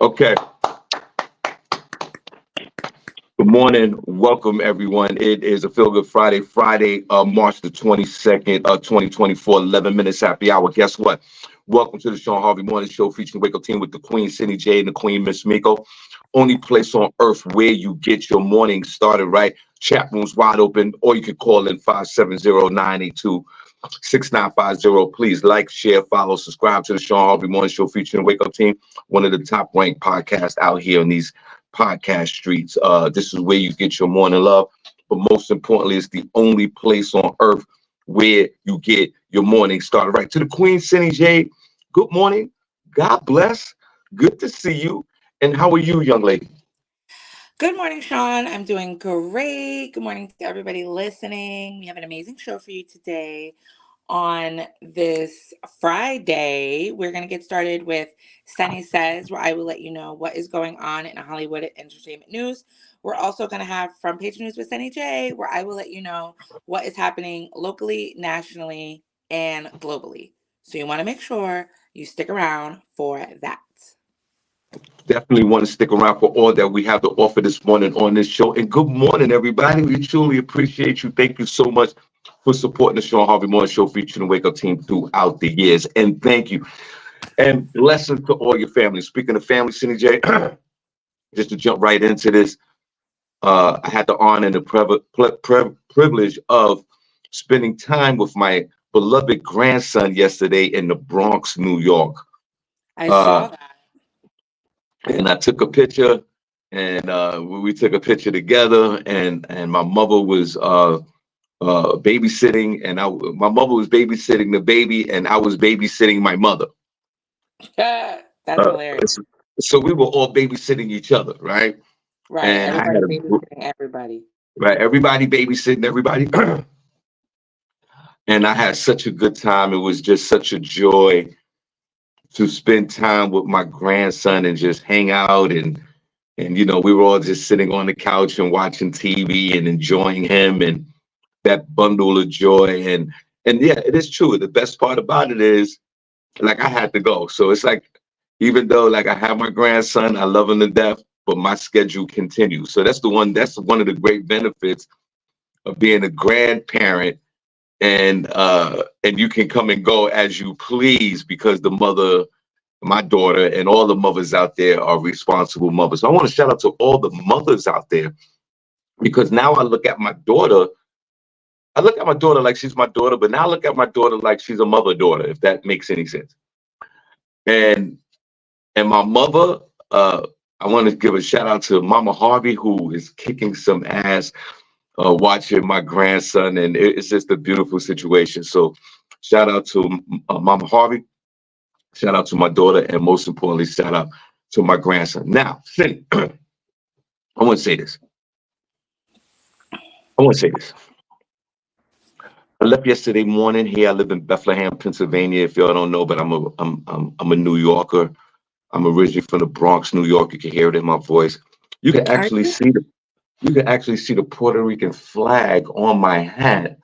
Okay. Good morning. Welcome, everyone. It is a Feel Good Friday, March the 22nd, 2024, 11 minutes happy hour. Guess what? Welcome to the Shawn Harvey Morning Show featuring the Wake Up Team with the Queen, SennyJ, and the Queen, Miss Miko. Only place on earth where you get your morning started, right? Chat room's wide open, or you can call in 570-982-6950. Please like, share, follow, subscribe to the Shawn Harvey Morning Show featuring the Wake Up Team, one of the top ranked podcasts out here in these podcast streets. This is where you get your morning love, but most importantly, it's the only place on earth where you get your morning started right. To the Queen, SennyJ, good morning. God bless. Good to see you. And how are you, young lady? Good morning, Shawn. I'm doing great. Good morning to everybody listening. We have an amazing show for you today. On this Friday, we're going to get started with Senny Says, where I will let you know what is going on in Hollywood entertainment news. We're also going to have Front Page News with SennyJ, where I will let you know what is happening locally, nationally, and globally. So you want to make sure you stick around for that. Definitely want to stick around for all that we have to offer this morning on this show. And good morning, everybody. We truly appreciate you. Thank you so much for supporting the Shawn Harvey Morning Show featuring the Wake Up Team throughout the years. And thank you. And blessings to all your family. Speaking of family, SennyJ, just to jump right into this, I had the honor and the privilege of spending time with my beloved grandson yesterday in the Bronx, New York. I saw that. And I took a picture, and we took a picture together. And my mother was babysitting, and my mother was babysitting the baby, and I was babysitting my mother. That's hilarious. So we were all babysitting each other, right? Right. And I Everybody had babysitting everybody. right, everybody babysitting everybody. And I had such a good time. It was just such a joy to spend time with my grandson and just hang out and we were all just sitting on the couch and watching TV and enjoying him and that bundle of joy. And yeah, it is true. The best part about it is like I had to go. So it's like even though like I have my grandson, I love him to death, but my schedule continues. So that's one of the great benefits of being a grandparent, and you can come and go as you please because my daughter and all the mothers out there are responsible mothers. So I want to shout out to all the mothers out there because now I look at my daughter like she's my daughter, but now I look at my daughter like she's a mother daughter, if that makes any sense. And my mother, I want to give a shout out to Mama Harvey, who is kicking some ass watching my grandson, and it's just a beautiful situation. So shout out to Mama Harvey, shout out to my daughter, and most importantly, shout out to my grandson. Now, Cindy, I want to say this. I left yesterday morning here. I live in Bethlehem, Pennsylvania. If y'all don't know, but I'm a New Yorker. I'm originally from the Bronx, New York. You can hear it in my voice. You can actually see the Puerto Rican flag on my hat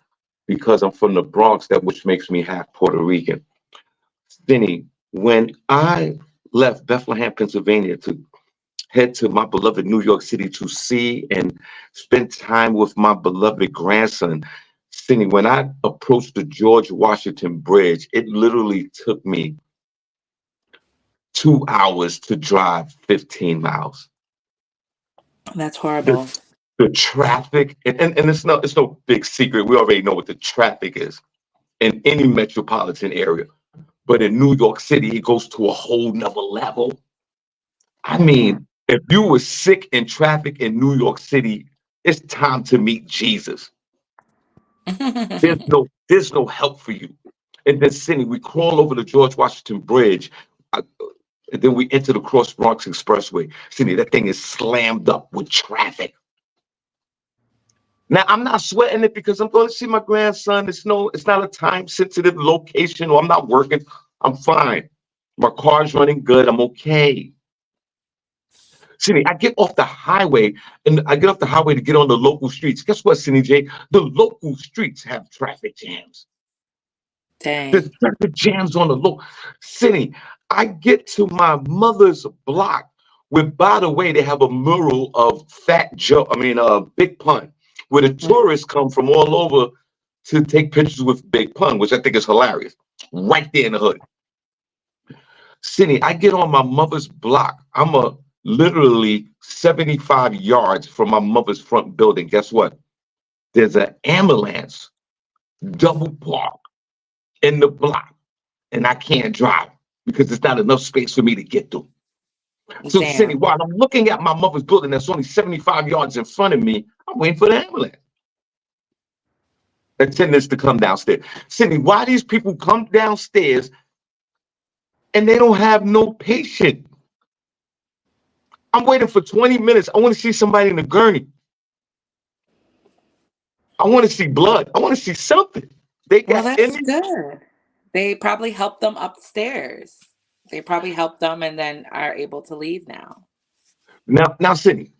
because I'm from the Bronx, which makes me half Puerto Rican. Vinny, when I left Bethlehem, Pennsylvania to head to my beloved New York City to see and spend time with my beloved grandson, Vinny, when I approached the George Washington Bridge, it literally took me 2 hours to drive 15 miles. That's horrible. The traffic, and it's no big secret. We already know what the traffic is in any metropolitan area. But in New York City, it goes to a whole nother level. I mean, if you were sick in traffic in New York City, it's time to meet Jesus. There's no help for you. In this city, we crawl over the George Washington Bridge, and then we enter the Cross Bronx Expressway. Cindy, that thing is slammed up with traffic. Now, I'm not sweating it because I'm going to see my grandson. It's not a time-sensitive location, or I'm not working. I'm fine. My car's running good. I'm okay. Cindy, I get off the highway to get on the local streets. Guess what, SennyJ? The local streets have traffic jams. Dang. There's traffic jams on the local. Cindy, I get to my mother's block With, by the way, they have a mural of Fat Joe, Big Pun, where the tourists come from all over to take pictures with Big Pun, which I think is hilarious. Right there in the hood. Cindy, I get on my mother's block. I'm a literally 75 yards from my mother's front building. Guess what? There's an ambulance double parked in the block, and I can't drive because there's not enough space for me to get through. So, Cindy, Damn. while I'm looking at my mother's building that's only 75 yards in front of me, I'm waiting for the ambulance attendants to come downstairs. Cindy, why these people come downstairs and they don't have no patient? I'm waiting for 20 minutes. I want to see somebody in a gurney. I want to see blood. I want to see something. They Well, got that's any good. They probably helped them upstairs. They probably helped them and then are able to leave now. now, Cindy.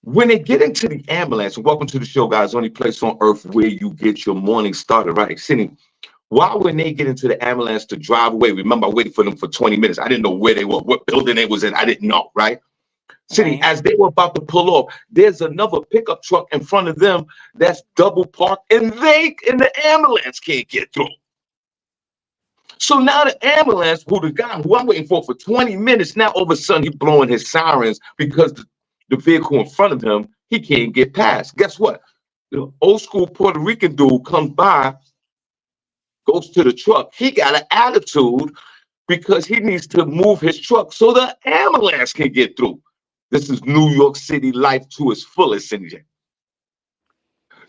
When they get into the ambulance, and welcome to the show, guys. Only place on earth where you get your morning started, right? Cindy, why when they get into the ambulance to drive away? Remember, I waited for them for 20 minutes. I didn't know where they were, what building they was in. I didn't know, right? City, Right. as they were about to pull off, there's another pickup truck in front of them that's double parked, and they in the ambulance can't get through. So now the ambulance, who the guy who I'm waiting for 20 minutes, now all of a sudden he's blowing his sirens because the vehicle in front of him, he can't get past. Guess what? The old school Puerto Rican dude comes by, goes to the truck. He got an attitude because he needs to move his truck so the ambulance can get through. This is New York City life to its fullest, SennyJ.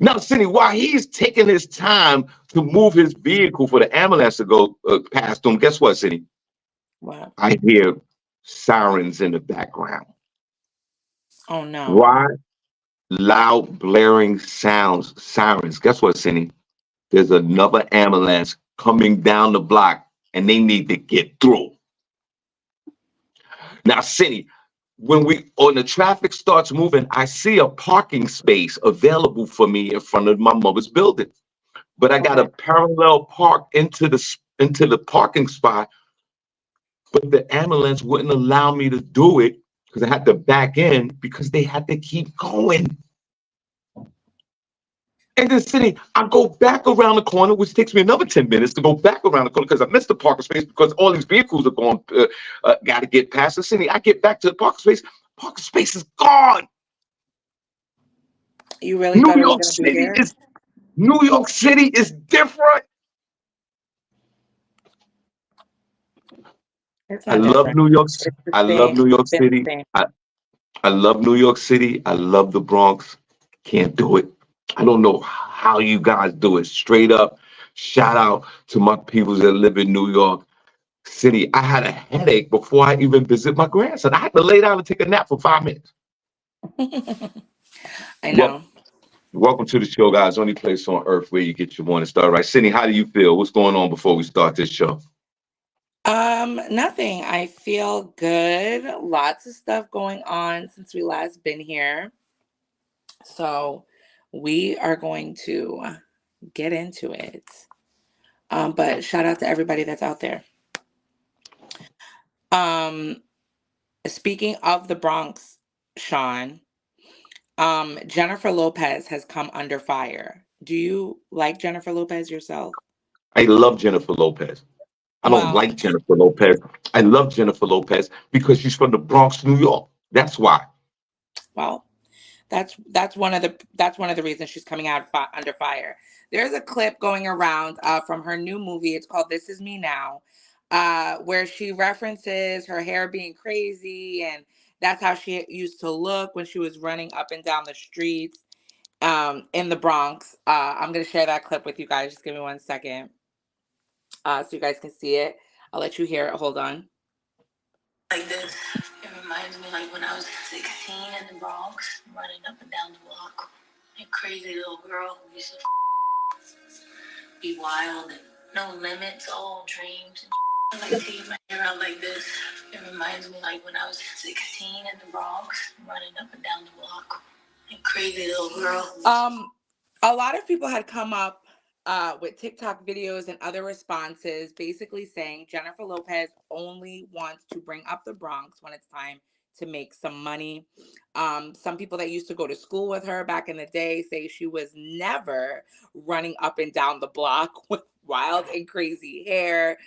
Now, Cindy, while he's taking his time to move his vehicle for the ambulance to go past him, guess what, Cindy? What? I hear sirens in the background. Oh no. Why? Loud, blaring sounds, sirens. Guess what, Cindy? There's another ambulance coming down the block, and they need to get through. Now, Cindy, when the traffic starts moving, I see a parking space available for me in front of my mother's building. But I got to Okay. parallel park into the parking spot, but the ambulance wouldn't allow me to do it because I had to back in because they had to keep going. And then City, I go back around the corner, which takes me another 10 minutes to go back around the corner because I missed the parking space because all these vehicles are going, got to get past the city. I get back to the parking space is gone. You really New thought it was York going to be City there? is New York City is different. It's I not love different. New York. It's the I love same. New York It's been City. the same. I love New York City. I love the Bronx. Can't do it. I don't know how you guys do it. Straight up, shout out to my people that live in New York City. I had a headache before I even visit my grandson. I had to lay down and take a nap for 5 minutes. I Well, know. welcome to the show, guys. Only place on earth where you get your morning started. Right, Cindy, how do you feel? What's going on before we start this show? Nothing. I feel good. Lots of stuff going on since we last been here. So we are going to get into it. But shout out to everybody that's out there. Um, Speaking of the Bronx, Sean, Jennifer Lopez has come under fire. Do you like Jennifer Lopez yourself? I love Jennifer Lopez. I don't Well, like Jennifer Lopez. I love Jennifer Lopez because she's from the Bronx, New York. That's why. well, that's one of the reasons she's coming out under fire. There's a clip going around from her new movie. It's called "This Is Me Now," where she references her hair being crazy, and that's how she used to look when she was running up and down the streets in the Bronx. I'm gonna share that clip with you guys. Just give me 1 second, so you guys can see it. I'll let you hear it. Hold on. Like this. It reminds me like when I was 16 in the Bronx, running up and down the block. A crazy little girl who used to be wild and no limits, all dreams. And I like taking my hair out like this. It reminds me like when I was 16 in the Bronx, running up and down the block. A crazy little girl. A lot of people had come up with TikTok videos and other responses basically saying Jennifer Lopez only wants to bring up the Bronx when it's time to make some money. Some people that used to go to school with her back in the day say she was never running up and down the block with wild and crazy hair.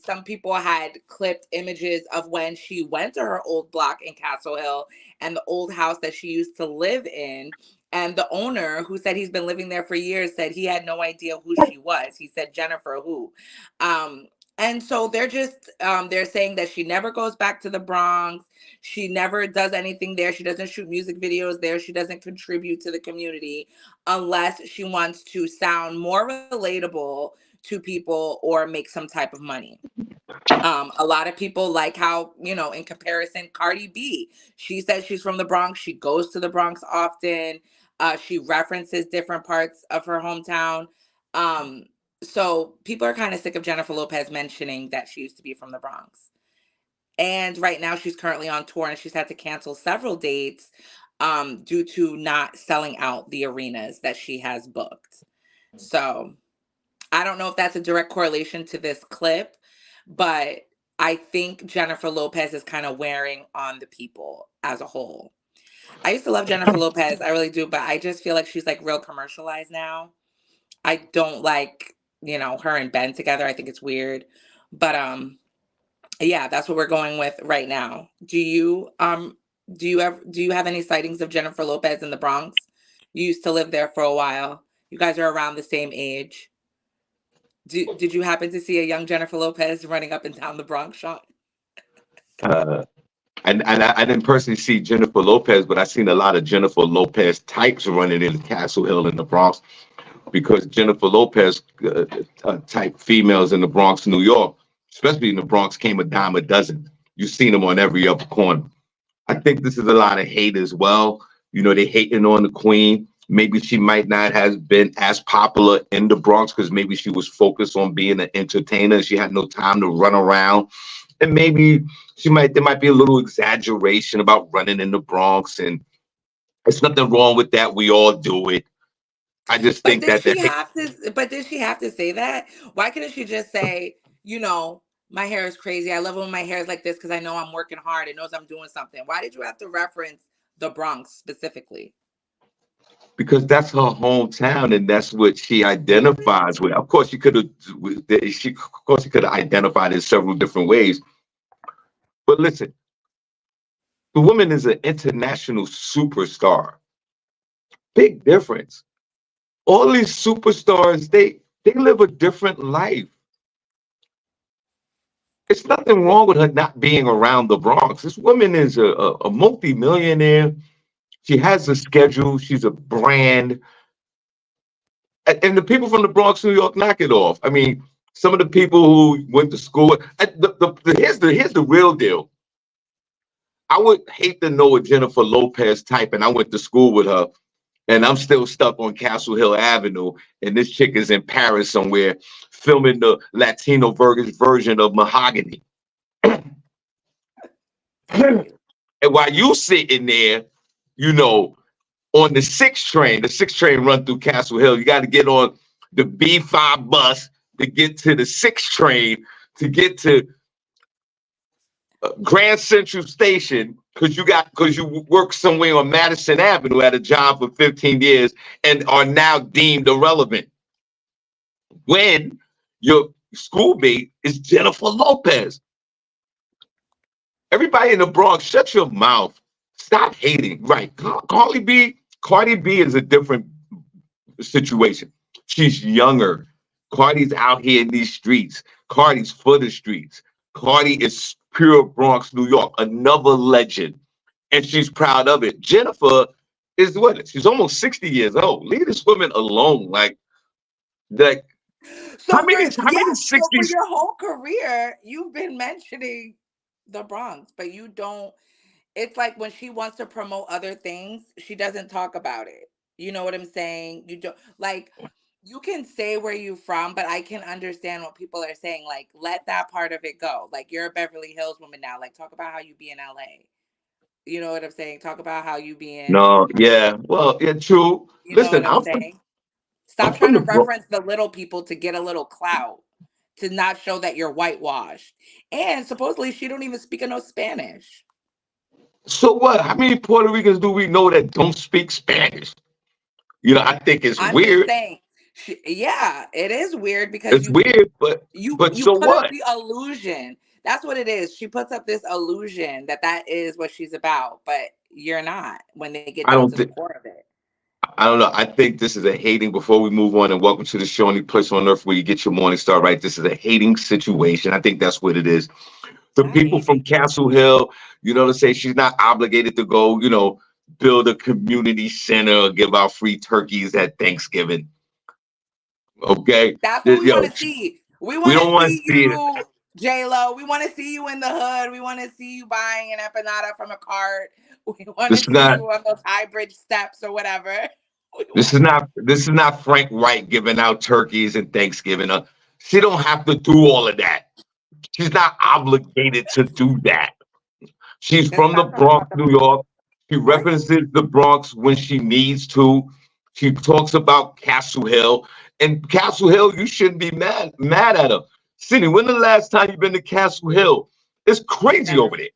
Some people had clipped images of when she went to her old block in Castle Hill and the old house that she used to live in. And the owner, who said he's been living there for years, said he had no idea who she was. He said, Jennifer, who? Um, and so they're saying that she never goes back to the Bronx. She never does anything there. She doesn't shoot music videos there. She doesn't contribute to the community unless she wants to sound more relatable to people or make some type of money. A lot of people like how, in comparison, Cardi B, she says she's from the Bronx. She goes to the Bronx often. She references different parts of her hometown. Um, so people are kind of sick of Jennifer Lopez mentioning that she used to be from the Bronx. And right now she's currently on tour and she's had to cancel several dates due to not selling out the arenas that she has booked. So I don't know if that's a direct correlation to this clip, but I think Jennifer Lopez is kind of wearing on the people as a whole. I used to love Jennifer Lopez, I really do, but I just feel like she's like real commercialized now. I don't like, her and Ben together. I think it's weird. But yeah, that's what we're going with right now. Do you have any sightings of Jennifer Lopez in the Bronx? You used to live there for a while. You guys are around the same age. Did you happen to see a young Jennifer Lopez running up and down the Bronx, Sean? Uh, and I didn't personally see Jennifer Lopez, but I seen a lot of Jennifer Lopez types running into Castle Hill in the Bronx because Jennifer Lopez type females in the Bronx, New York, especially in the Bronx, came a dime a dozen. You've seen them on every other corner. I think this is a lot of hate as well. They hating on the queen. Maybe she might not have been as popular in the Bronx because maybe she was focused on being an entertainer. She had no time to run around. And maybe there might be a little exaggeration about running in the Bronx. And there's nothing wrong with that. We all do it. I just But think did that she have to? But did she have to say that? Why couldn't she just say, my hair is crazy. I love when my hair is like this because I know I'm working hard. It knows I'm doing something. Why did you have to reference the Bronx specifically? because that's her hometown and that's what she identifies with. Of course, she could have identified in several different ways. But listen, the woman is an international superstar. Big difference. All these superstars, they live a different life. It's nothing wrong with her not being around the Bronx. This woman is a multi-millionaire. She has a schedule. She's a brand. And the people from the Bronx, New York, knock it off. I mean, some of the people who went to school. Here's the real deal. I would hate to know a Jennifer Lopez type, and I went to school with her, and I'm still stuck on Castle Hill Avenue, and this chick is in Paris somewhere filming the Latino version of Mahogany. And while you sitting there, you know, on the 6 train run through Castle Hill, you got to get on the B5 bus to get to the 6 train to get to Grand Central Station because you work somewhere on Madison Avenue at a job for 15 years and are now deemed irrelevant. When your schoolmate is Jennifer Lopez. Everybody in the Bronx, shut your mouth. Stop hating. Right. Cardi B is a different situation. She's younger. Cardi's out here in these streets. Cardi's for the streets. Cardi is pure Bronx, New York, another legend. And she's proud of it. Jennifer is what? She's almost 60 years old. Leave this woman alone. Like how So many how many for 60s? your whole career, you've been mentioning the Bronx, but you don't. It's like when she wants to promote other things, she doesn't talk about it. You know what I'm saying? You don't like. You can say where you're from, but I can understand what people are saying. Like, let that part of it go. Like, you're a Beverly Hills woman now. Like, talk about how you be in LA. You know what I'm saying? Talk about how you be in. No, yeah. Well, yeah, true. You know Listen, what I'm saying? I'm Stop from trying the to Bronx. reference the little people to get a little clout, to not show that you're whitewashed. And supposedly she don't even speak no Spanish. So what? How many Puerto Ricans do we know that don't speak Spanish? I think it's I'm just weird. saying, yeah, it is weird because It's weird, but you so put up what? the illusion. That's what it is. She puts up this illusion that that is what she's about, but you're not when they get I down don't to the think. core of it. I don't know. I think this is a hating. Before we move on, and welcome to the show, only place on earth where you get your morning start right. This is a hating situation. I think that's what it is. The Not people from hating. Castle Hill, to say she's not obligated to go, build a community center or give out free turkeys at Thanksgiving. Okay, That's what we want Yo, to see. We we want don't to want to see see it. you, J Lo. We want to see you in the hood. We want to see you buying an empanada from a cart. We want This to is see not. you on those high bridge steps or whatever. We This want is not. This is not Frank Wright giving out turkeys and Thanksgiving. She don't have to do all of that. She's not obligated to do that. She's to from the stop talking Bronx, about the New Bronx. York. She Right. represents the Bronx when she needs to. She talks about Castle Hill. And Castle Hill, you shouldn't be mad at her. Cindy, when the last time you been to Castle Hill? It's crazy Never. over there.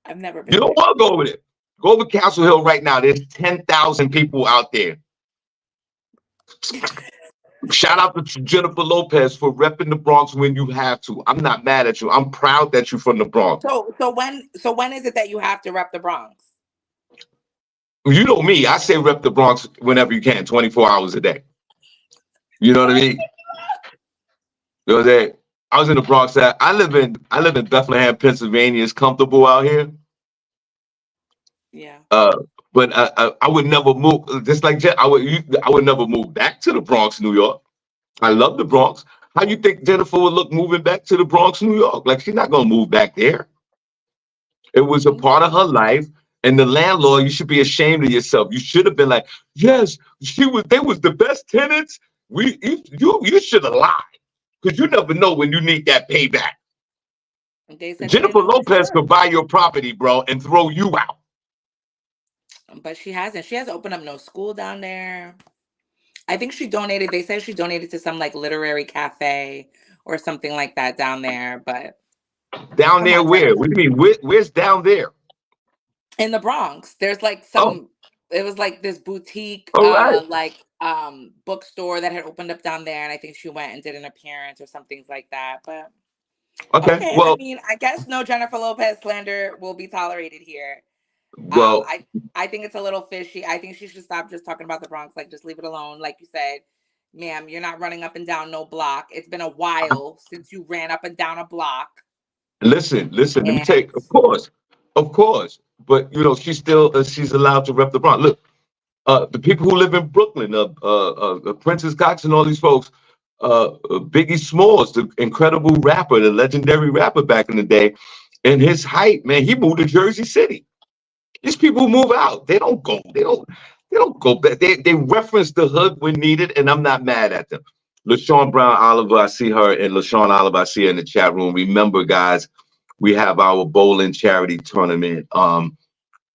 I've never You been don't there. want to go over there. Go over Castle Hill right now. There's 10,000 people out there. Shout out to Jennifer Lopez for repping the Bronx when you have to. I'm not mad at you. I'm proud that you're from the Bronx. So when is it that you have to rep the Bronx? You know me. I say rep the Bronx whenever you can, 24 hours a day. You know what I mean? You know what I'm saying? I was in the Bronx. I live in Bethlehem, Pennsylvania. It's comfortable out here. Yeah. Uh, but I would never move. Just like I would never move back to the Bronx, New York. I love the Bronx. How you think Jennifer would look moving back to the Bronx, New York? Like she's not gonna move back there. It was a part of her life. And the landlord, you should be ashamed of yourself. You should have been like, yes, she was. They was the best tenants. You should have lied because you never know when you need that payback. They said they didn't Jennifer know for Lopez sure, could buy your property, bro, and throw you out. but she hasn't. She hasn't opened up no school down there. I think she donated. They said she donated to some like literary cafe or something like that down there. But Down come there, on, where? What Jennifer. do you mean? Where's down there? In the Bronx, there's like Oh, some. It was like this boutique, all right. bookstore that had opened up down there, and I think she went and did an appearance or some things like that. But Okay. okay, I Well, mean, I guess no Jennifer Lopez slander will be tolerated here. Um, well. I I think it's a little fishy. I think she should stop just talking about the Bronx. Like, just leave it alone. Like you said, ma'am, you're not running up and down no block. It's been a while since you ran up and down a block. Listen. Let me And take. Of course. But she's allowed to rep the Bronx. Look, the people who live in Brooklyn, Princess Cox and all these folks, Biggie Smalls, the incredible rapper, the legendary rapper back in the day, in his height, man, he moved to Jersey City. These people who move out, they don't go. They don't go back. They reference the hood when needed, and I'm not mad at them. LaShawn Brown Oliver, I see her, and LaShawn Oliver, I see her in the chat room. Remember, guys, we have our bowling charity tournament.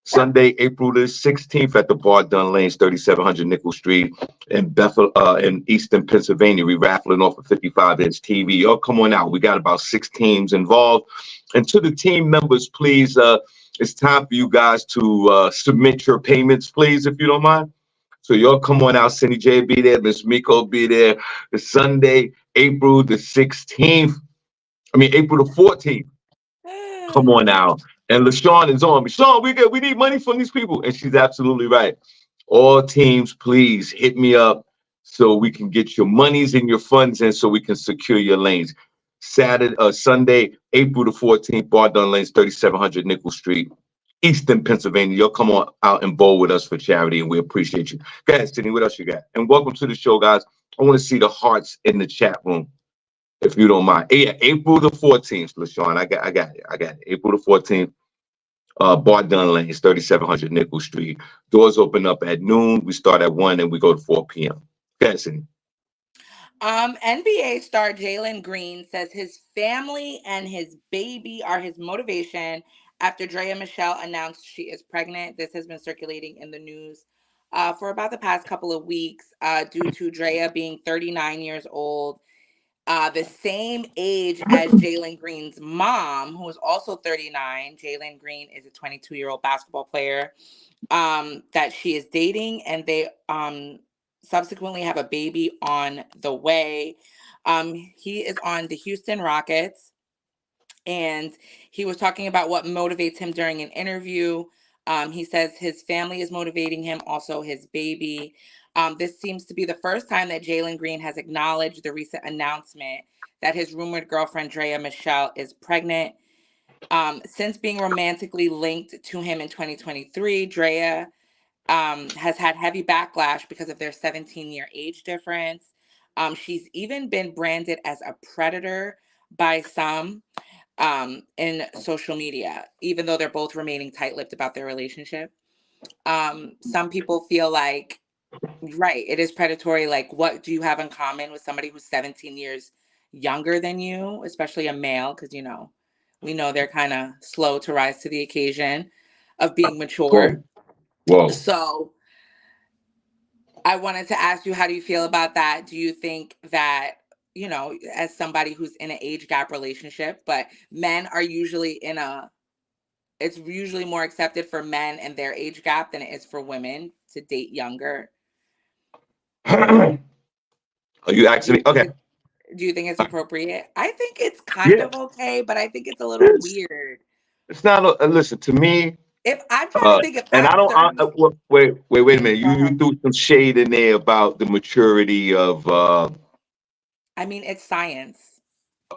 Sunday, April the 16th at the Bar Dun Lanes, 3700 Nickel Street in Eastern Pennsylvania. We raffling off a 55-inch TV. Y'all come on out. We got about 6 teams involved. And to the team members, please, it's time for you guys to submit your payments, please, if you don't mind. So y'all come on out. SennyJ be there. Miss Miko be there. The Sunday, April the 16th. April the 14th. Come on now. And LaShawn is on me. Sean, we need money from these people. And she's absolutely right. All teams, please hit me up so we can get your monies and your funds in so we can secure your lanes. Sunday, April the 14th, Bar Dun Lanes, 3700 Nickel Street, Eastern Pennsylvania. You'll come on out and bowl with us for charity, and we appreciate you. Go ahead, Sydney. What else you got? And welcome to the show, guys. I want to see the hearts in the chat room if you don't mind. Yeah, April the 14th, LaShawn. I got it. April the 14th, Bar Dun Lanes, 3700 Nickel Street. Doors open up at noon. We start at 1 and we go to 4 p.m. Fancy. NBA star Jalen Green says his family and his baby are his motivation after Drea Michelle announced she is pregnant. This has been circulating in the news for about the past couple of weeks due to Drea being 39 years old. the same age as Jalen Green's mom, who is also 39. Jalen Green is a 22-year-old basketball player that she is dating, and they subsequently have a baby on the way. He is on the Houston Rockets, and he was talking about what motivates him during an interview. He says his family is motivating him, also his baby. This seems to be the first time that Jalen Green has acknowledged the recent announcement that his rumored girlfriend, Drea Michelle, is pregnant. Since being romantically linked to him in 2023, Drea has had heavy backlash because of their 17-year age difference. She's even been branded as a predator by some in social media, even though they're both remaining tight-lipped about their relationship. Some people feel like, right, it is predatory. Like, what do you have in common with somebody who's 17 years younger than you, especially a male? Because, we know they're kind of slow to rise to the occasion of being mature. Whoa, whoa. So I wanted to ask you, how do you feel about that? Do you think that, as somebody who's in an age gap relationship, but men are usually it's usually more accepted for men and their age gap than it is for women to date younger. Are you Do you asking me? think Okay. it, do you think it's appropriate? I think it's kind Yeah, of okay, but I think it's a little it's weird. it's not. Listen to me. If I'm trying to think if And I that don't. certain Wait a minute. Go You ahead. threw some shade in there about the maturity I mean, it's science.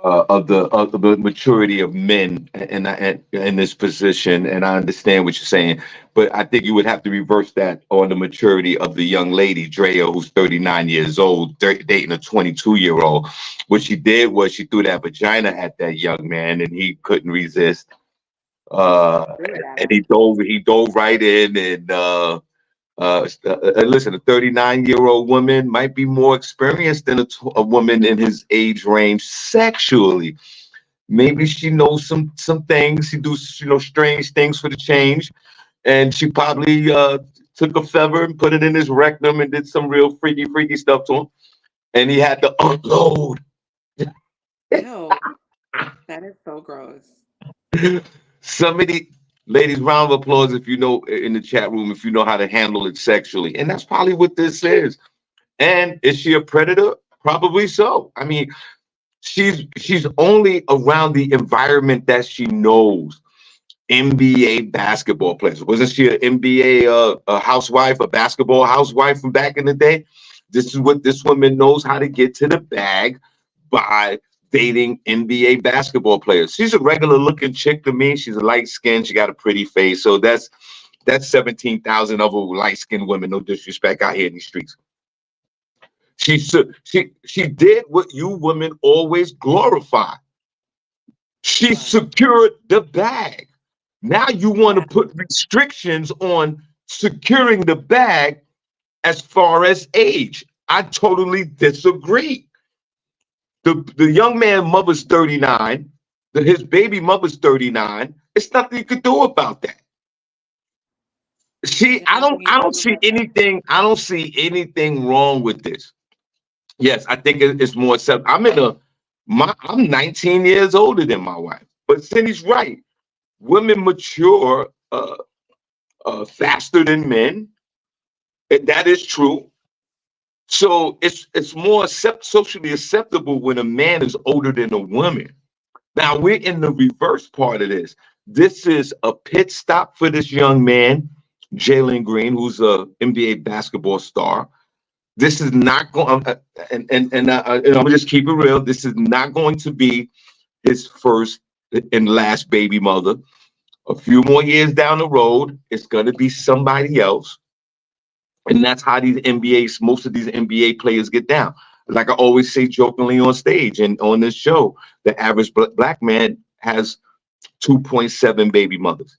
of the maturity of men and in this position, and I understand what you're saying, but I think you would have to reverse that on the maturity of the young lady Drea, who's 39 years old, dating a 22-year-old. What she did was she threw that vagina at that young man, and he couldn't resist. She Uh, threw it at and him. he dove right in and. Listen, a 39-year-old woman might be more experienced than a woman in his age range sexually. Maybe she knows some things. She do strange things for the change, and she probably took a feather and put it in his rectum and did some real freaky stuff to him, and he had to unload. Ew, that is so gross. Somebody, ladies, round of applause if you know in the chat room if you know how to handle it sexually, and that's probably what this is. And is she a predator? Probably so. I mean, she's only around the environment that she knows. NBA basketball players. Wasn't she an NBA a housewife, a basketball housewife from back in the day? This is what this woman knows how to get to the bag by dating NBA basketball players. She's a regular looking chick to me. She's a light skin. She got a pretty face. So that's 17,000 other light skinned women. No disrespect out here in these streets. She did what you women always glorify. She What? secured the bag. Now you want to Yeah. put restrictions on securing the bag as far as age. I totally disagree. The young man mother's 39, his baby mother's 39. It's nothing you could do about that. There's See, nothing you I can don't do see about that. anything, I don't see anything wrong with this. Yes, I think it's more acceptable. I'm 19 years older than my wife. But Cindy's right. Women mature faster than men. That is true. So it's more socially acceptable when a man is older than a woman. Now we're in the reverse part of this. This is a pit stop for this young man, Jalen Green, who's a NBA basketball star. This is not going, and I'm gonna just keep it real. This is not going to be his first and last baby mother. A few more years down the road, it's going to be somebody else. And that's how most of these NBA players get down. Like I always say jokingly on stage and on this show, the average black man has 2.7 baby mothers.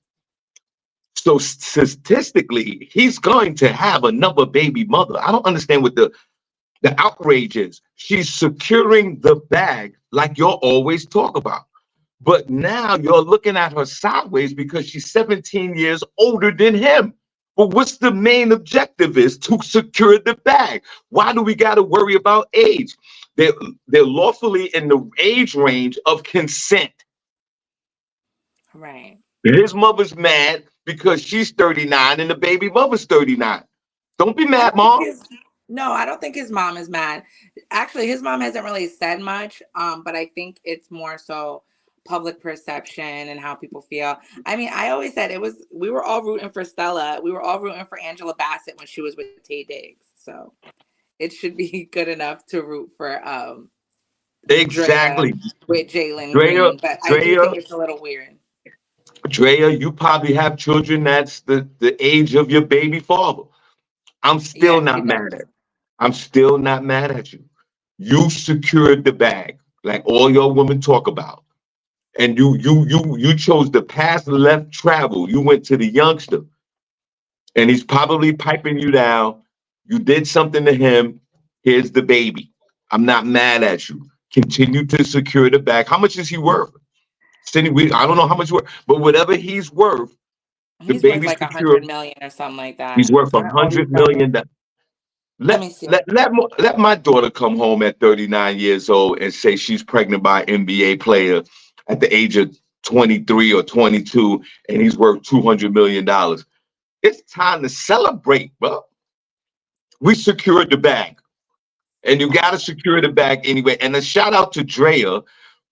So statistically, he's going to have another baby mother. I don't understand what the outrage is. She's securing the bag like you'll always talk about. But now you're looking at her sideways because she's 17 years older than him. But what's the main objective is to secure the bag. Why do we got to worry about age? They're, they're lawfully in the age range of consent. Right. His mother's mad because she's 39 and the baby mother's 39. Don't be I mad, don't think mom. his No, I don't think his mom is mad. Actually, his mom hasn't really said much, but I think it's more so public perception and how people feel. I mean, I always said we were all rooting for Stella. We were all rooting for Angela Bassett when she was with Tay Diggs. So it should be good enough to root for Drea Exactly. with Jalen Drea, Green. But I do Drea, think it's a little weird. Drea, you probably have children that's the age of your baby father. I'm still Yeah, she not mad does. at you. I'm still not mad at you. You secured the bag, like all your women talk about. And you chose the path left travel. You went to the youngster, and he's probably piping you down. You did something to him. Here's the baby. I'm not mad at you. Continue to secure the bag. How much is he worth? Cindy, I don't know how much worth, but whatever he's worth, the He's worth baby's like secure. 100 million or something like He's that. worth a All these hundred fellas. million. Let Let me see. let my daughter come home at 39 years old and say she's pregnant by an NBA player at the age of 23 or 22, and he's worth $200 million. It's time to celebrate, bro. We secured the bag, and you got to secure the bag anyway. And a shout out to Drea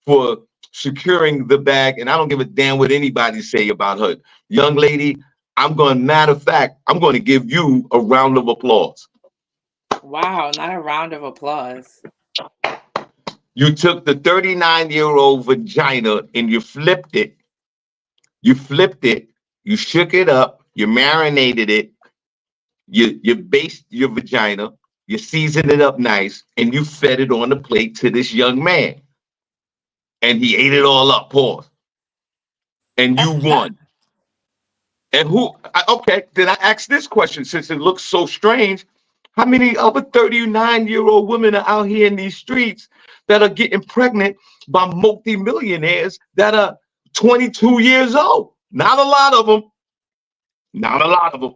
for securing the bag. And I don't give a damn what anybody say about her, young lady. Matter of fact, I'm going to give you a round of applause. Wow, not a round of applause. You took the 39-year-old vagina and you flipped it. You flipped it. You shook it up. You marinated it. You basted your vagina. You seasoned it up nice, and you fed it on the plate to this young man, and he ate it all up. Pause. And you won. And okay, then I ask this question since it looks so strange. How many other 39-year-old women are out here in these streets that are getting pregnant by multimillionaires that are 22 years old? Not a lot of them. Not a lot of them.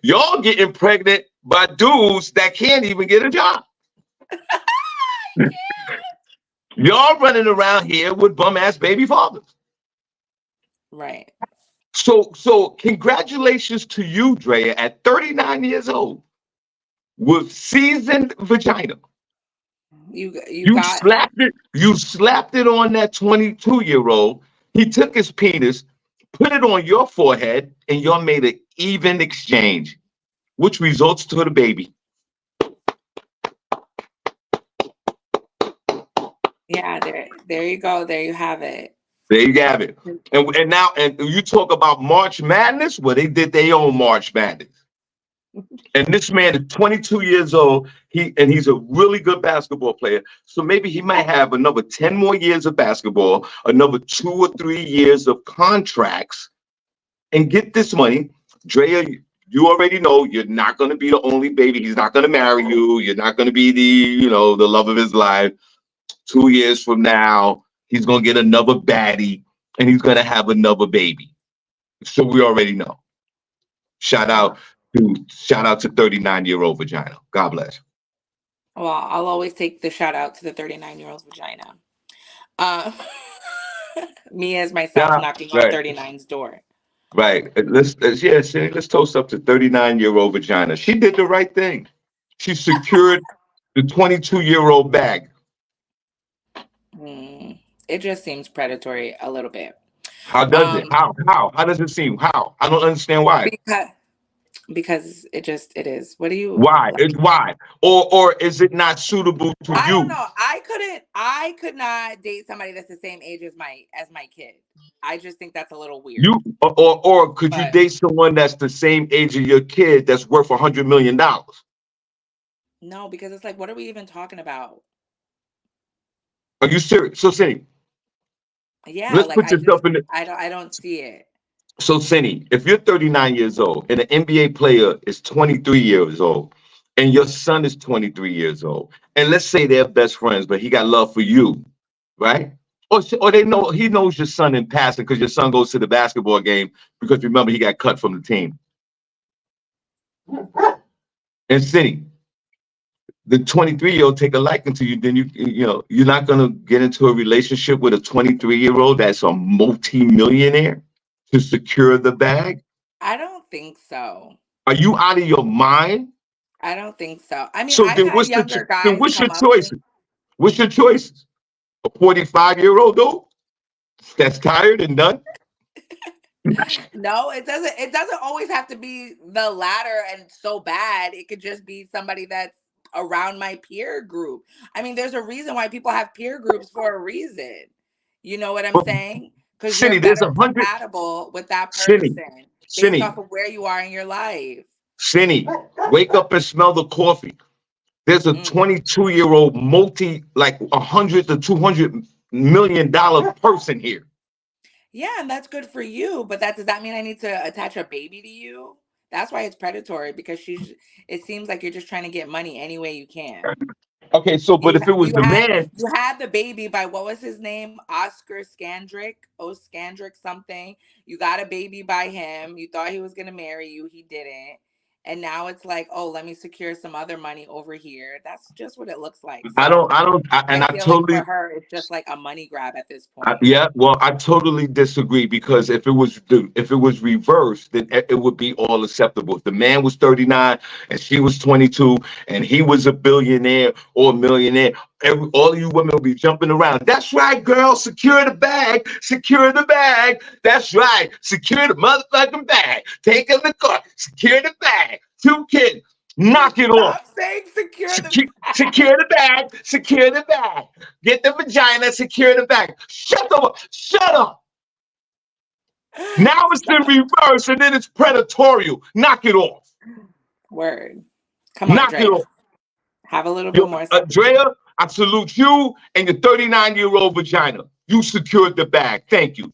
Y'all getting pregnant by dudes that can't even get a job. Y'all running around here with bum ass baby fathers. Right. So congratulations to you, Drea, at 39 years old with seasoned vagina. You You got slapped it. You slapped it on that 22-year-old. He took his penis, put it on your forehead, and y'all made an even exchange, which results to the baby. Yeah, there you go. There you have it. There you have it. And now you talk about March Madness. Well, they did their own March Madness. And this man is 22 years old. He's a really good basketball player. So maybe he might have another 10 more years of basketball, another 2 or 3 years of contracts, and get this money. Drea, you already know you're not going to be the only baby. He's not going to marry you. You're not going to be the love of his life. 2 years from now, he's going to get another baddie and he's going to have another baby. So we already know. Shout out to 39-year-old vagina. God bless. Well, I'll always take the shout out to the 39-year-old's vagina. Uh, me as myself Yeah, knocking on right, 39's door. right. Let's toast up to 39-year-old vagina. She did the right thing. She secured the 22-year-old bag. It just seems predatory a little bit. How does it? Um, How does it seem? How? I don't understand why. because it is. What do you Why? like? It's why. Or is it not suitable to I don't you? know. I could not date somebody that's the same age as my kid. I just think that's a little weird. Or could you But date someone that's the same age of your kid that's worth $100 million? no, because it's like, what are we even talking about? Are you serious? So Cindy, Yeah, let's like put yourself in the I don't see it. so Cindy, if you're 39 years old and an NBA player is 23 years old and your son is 23 years old, and let's say they're best friends, but he got love for you, right? Or he knows your son in passing because your son goes to the basketball game because remember he got cut from the team. And Cindy, the 23-year-old take a liking to you, then you're not gonna get into a relationship with a 23-year-old that's a multi-millionaire to secure the bag. I don't think so. Are you out of your mind? I don't think so. I mean, So I've then had younger then guys what's your come up to. choices? What's your choices? A 45-year-old though that's tired and done? No, it doesn't always have to be the latter and so bad. It could just be somebody that's around my peer group. I mean, there's a reason why people have peer groups for a reason. You know what I'm But saying? Because you're Cindy, there's better 100. compatible with that Cindy, person based Cindy, off of where you are in your life. Cindy, wake up and smell the coffee. There's a Mm. 22-year-old like 100 to 200 million dollar person here. Yeah, and that's good for you, but that does that mean I need to attach a baby to you? That's why it's predatory because it seems like you're just trying to get money any way you can. Okay, so but You if it was you the had man, you had the baby by what was his name? Oscar Scandrick, Scandrick something. You got a baby by him. You thought he was gonna marry you. He didn't. And now it's like, oh, let me secure some other money over here. That's just what it looks like. So and I I feel like totally for her, it's just like a money grab at this point. yeah, well, I totally disagree because if it was reversed, then it would be all acceptable. If the man was 39 and she was 22 and he was a billionaire or a millionaire, all of you women will be jumping around. That's right, girl. Secure the bag. Secure the bag. That's right. Secure the motherfucking bag. Take in the car. Secure the bag. 2 kids. Knock it off. Stop saying secure the Secure bag. the bag. Secure the bag. Get the vagina. Secure the bag. Shut up. Shut up. Now it's in Stop. reverse and then it's predatorial. Knock it off. Word. Come on, Knock it Drea. off. Have a little bit Yo, more sympathy. Andrea, I salute you and your 39-year-old vagina. You secured the bag. Thank you.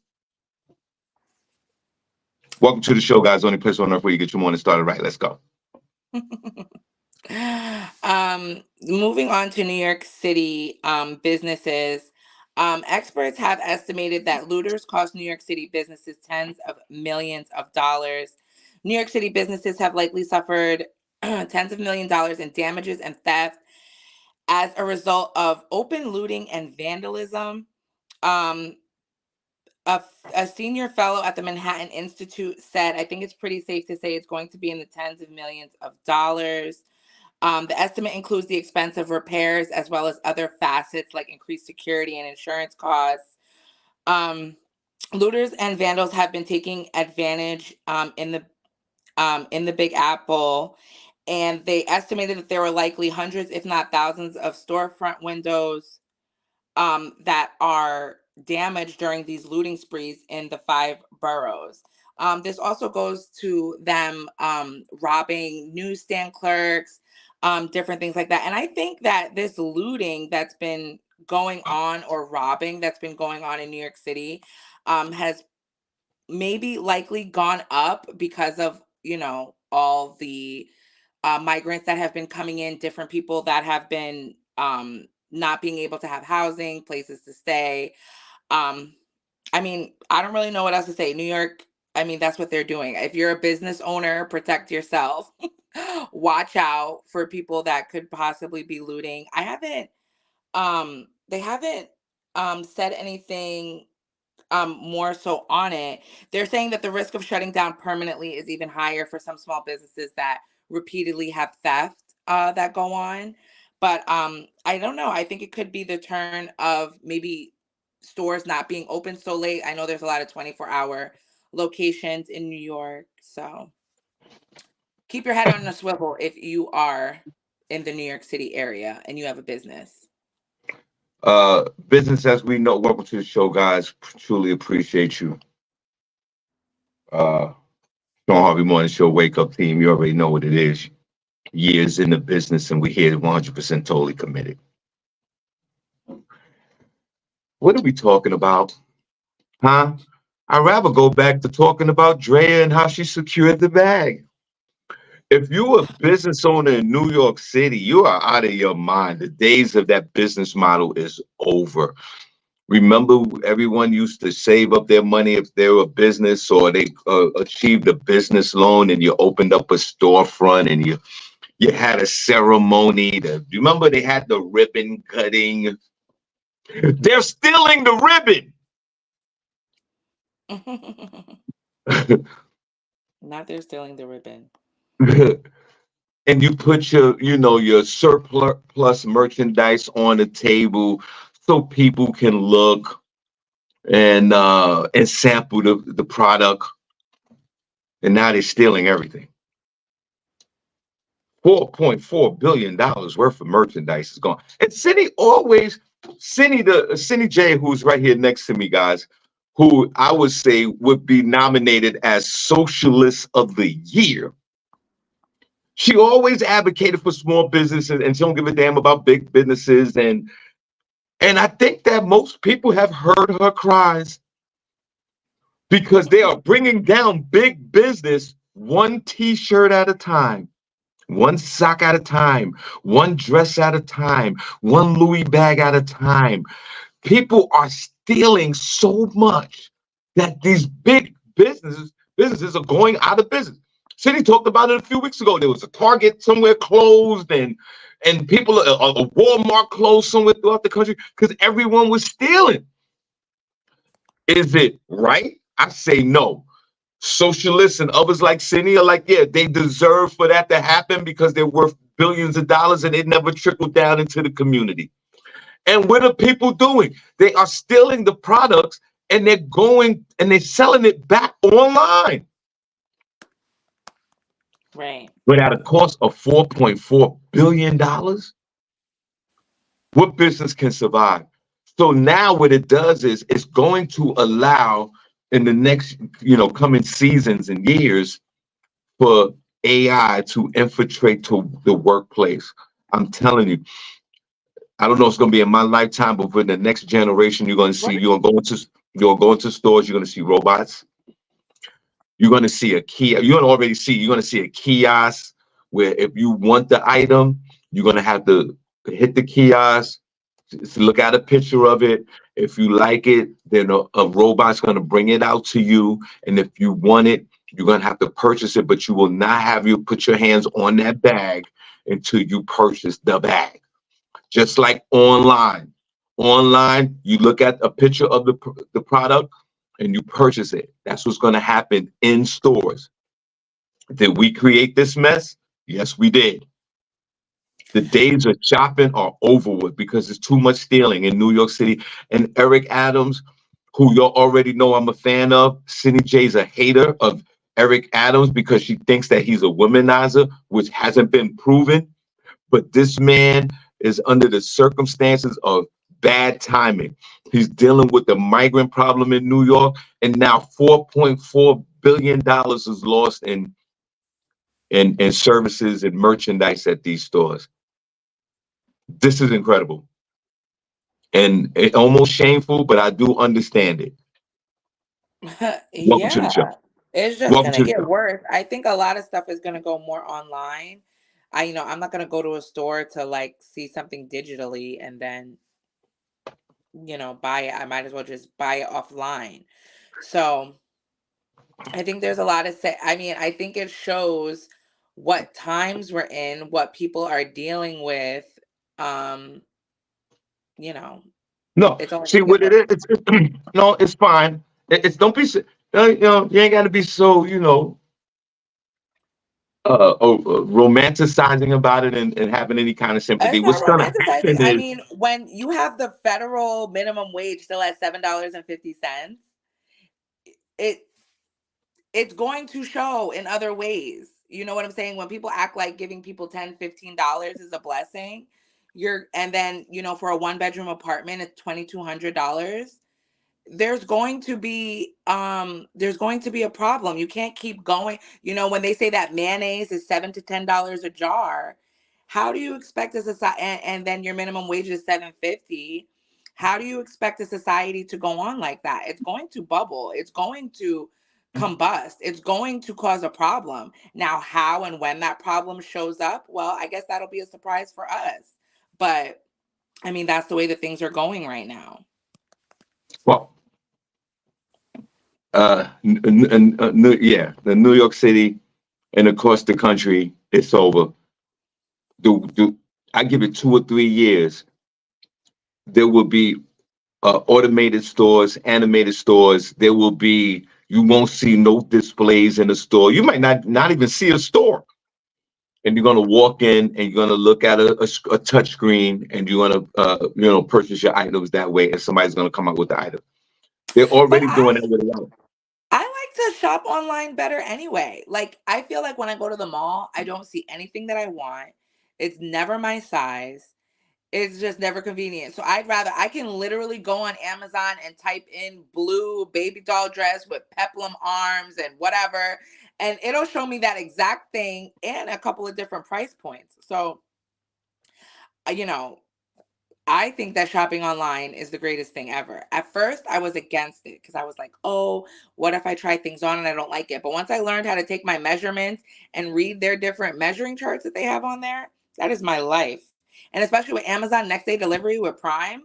Welcome to the show, guys. Only place on earth where you get your morning started right. Let's go. Moving on to New York City businesses. Experts have estimated that looters cost New York City businesses tens of millions of dollars. New York City businesses have likely suffered tens of $1 millions in damages and theft as a result of open looting and vandalism. Um, a senior fellow at the Manhattan Institute said, I think it's pretty safe to say it's going to be in the tens of millions of dollars. The estimate includes the expense of repairs as well as other facets like increased security and insurance costs. Um, Looters and vandals have been taking advantage in the Big Apple, and they estimated that there were likely hundreds, if not thousands, of storefront windows that are damaged during these looting sprees in the five boroughs. This also goes to them robbing newsstand clerks, different things like that. And I think that this looting that's been going on or robbing that's been going on in New York City has maybe likely gone up because of, all the migrants that have been coming in, different people that have been not being able to have housing, places to stay. Um, I mean, I don't really know what else to say. New York, I mean, that's what they're doing. If you're a business owner, protect yourself. Watch out for people that could possibly be looting. They haven't said anything more so on it. They're saying that the risk of shutting down permanently is even higher for some small businesses that repeatedly have theft that go on. But I don't know. I think it could be the turn of maybe stores not being open so late. I know there's a lot of 24-hour locations in New York. So keep your head on a swivel if you are in the New York City area and you have a business. Business as we know. Welcome to the show, guys. Truly appreciate you. Uh, Shawn Harvey Morning Show Wake Up Team. You already know what it is. Years in the business, and we're here 100% totally committed. What are we talking about? Huh? I'd rather go back to talking about Drea and how she secured the bag. If you're a business owner in New York City, you are out of your mind. The days of that business model is over. Remember, everyone used to save up their money if they were a business or they achieved a business loan and you opened up a storefront and you You had a ceremony. You remember they had the ribbon cutting? They're stealing the ribbon. Not they're stealing the ribbon. And you put your surplus plus merchandise on the table so people can look and sample the product. And now they're stealing everything. $4.4 billion worth of merchandise is gone. And SennyJ, who's right here next to me, guys, who I would say would be nominated as Socialist of the Year. She always advocated for small businesses, and she don't give a damn about big businesses. And I think that most people have heard her cries because they are bringing down big business one T-shirt at a time, one sock at a time, one dress at a time, one Louis bag at a time. People are stealing so much that these big businesses are going out of business. Cindy talked about it a few weeks ago. There was a Target somewhere closed, and people, a Walmart closed somewhere throughout the country because everyone was stealing. Is it right? I say no. Socialists and others like Cindy are like, yeah, they deserve for that to happen because they're worth billions of dollars and it never trickled down into the community. And what are people doing? They are stealing the products and they're going and they're selling it back online. Right. But at a cost of $4.4 billion, what business can survive? So now what it does is it's going to allow in the next, coming seasons and years for AI to infiltrate to the workplace. I'm telling you, I don't know if it's going to be in my lifetime, but for the next generation, you're going to see, What? you're going to stores, you're going to see robots. You're going to see a key. You're going to see a kiosk where if you want the item, you're going to have to hit the kiosk, look at a picture of it. If you like it, then a robot's going to bring it out to you. And if you want it, you're going to have to purchase it, but you will not have you put your hands on that bag until you purchase the bag. Just like online. Online, you look at a picture of the product and you purchase it. That's what's going to happen in stores. Did we create this mess? Yes, we did. The days of shopping are over with because there's too much stealing in New York City. And Eric Adams, who you already know I'm a fan of, Cindy J's a hater of Eric Adams because she thinks that he's a womanizer, which hasn't been proven. But this man is under the circumstances of bad timing. He's dealing with the migrant problem in New York, and now $4.4 billion is lost in services and merchandise at these stores. This is incredible. And it almost shameful, but I do understand it. Welcome to the Yeah. show. It's just Welcome gonna to the get show. worse. I think a lot of stuff is gonna go more online. I'm not gonna go to a store to like see something digitally and then, buy it. I might as well just buy it offline. So I think there's a lot of I think it shows what times we're in, what people are dealing with. Um, you know, No, it's only see gonna get what it worse. is. No, it's fine. It's don't be. You ain't got to be so. Romanticizing about it and having any kind of sympathy. It's not What's gonna romanticizing. happen I is mean, when you have the federal minimum wage still at $7.50, it it's going to show in other ways. You know what I'm saying? When people act like giving people $10, $15 is a blessing, and then, for a one bedroom apartment, it's $2,200. There's going to be a problem. You can't keep going. When they say that mayonnaise is $7 to $10 a jar, how do you expect a society, and then your minimum wage is 7.50? How do you expect a society to go on like that? It's going to bubble. It's going to combust. It's going to cause a problem. Now, how and when that problem shows up, well, I guess that'll be a surprise for us. But I mean, that's the way that things are going right now. well, yeah, the New York City and across the country, it's over. do I give it 2 or 3 years, there will be automated stores, animated stores. There will be, you won't see no displays in the store. You might not even see a store. And you're gonna walk in and you're gonna look at a touch screen and you're gonna purchase your items that way, and somebody's gonna come out with the item. They're But already doing that with a lot. I like to shop online better anyway. Like, I feel like when I go to the mall, I don't see anything that I want. It's never my size. It's just never convenient. So I can literally go on Amazon and type in blue baby doll dress with peplum arms and whatever, and it'll show me that exact thing and a couple of different price points. So, you know, I think that shopping online is the greatest thing ever. At first, I was against it because I was like, oh, what if I try things on and I don't like it? But once I learned how to take my measurements and read their different measuring charts that they have on there, that is my life. And especially with Amazon next day delivery with Prime,